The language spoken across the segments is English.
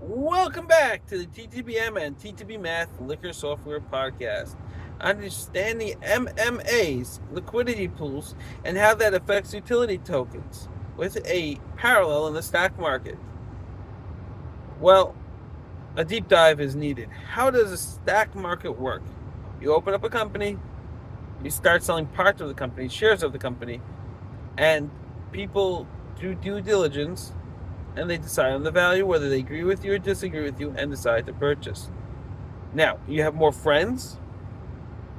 Welcome back to the TTBM and TTB Math Liquor Software Podcast. Understanding MMA's liquidity pools and how that affects utility tokens with a parallel in the stock market. Well, a deep dive is needed. How does a stock market work? You open up a company, you start selling parts of the company, shares of the company, and people do due diligence and they decide on the value, whether they agree with you or disagree with you, and decide to purchase. Now, you have more friends,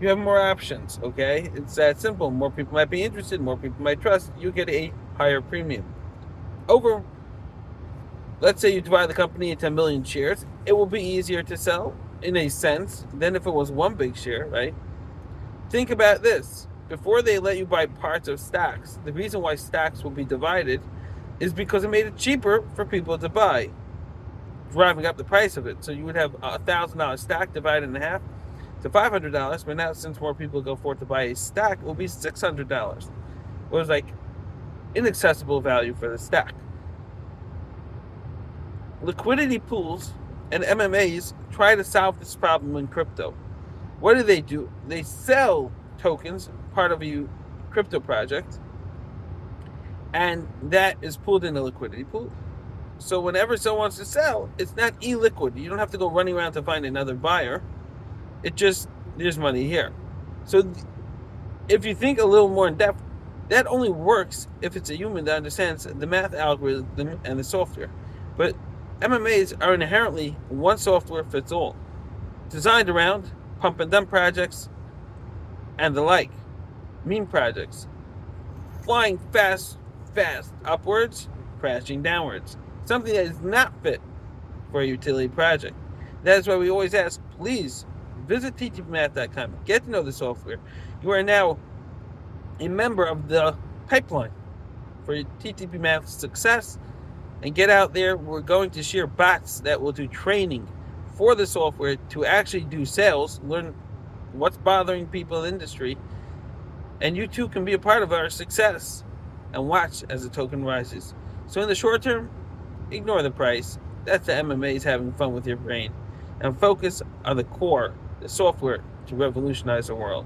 you have more options, okay? It's that simple. More people might be interested, more people might trust, you get a higher premium. Over, let's say you divide the company into 1 million shares, it will be easier to sell in a sense than if it was one big share, right? Think about this. Before they let you buy parts of stocks, the reason why stocks will be divided is because it made it cheaper for people to buy, driving up the price of it. So you would have a $1,000 stock divided in half to $500, but now since more people go forth to buy a stock, it will be $600. It was like inaccessible value for the stock. Liquidity pools and MMAs try to solve this problem in crypto. What do? They sell tokens, part of a crypto project, and that is pooled in a liquidity pool. So whenever someone wants to sell, it's not illiquid. You don't have to go running around to find another buyer. It just, there's money here. So if you think a little more in depth, that only works if it's a human that understands the math algorithm and the software. But MMAs are inherently one software fits all, designed around pump and dump projects and the like, meme projects, flying fast upwards, crashing downwards. Something that is not fit for a utility project. That is why we always ask, please visit ttbmath.com. Get to know the software. You are now a member of the pipeline for TTB Math success. And get out there. We're going to share bots that will do training for the software to actually do sales, learn what's bothering people in the industry. And you too can be a part of our success and watch as the token rises. So in the short term, ignore the price. That's the MMAs having fun with your brain. And focus on the core, the software to revolutionize the world.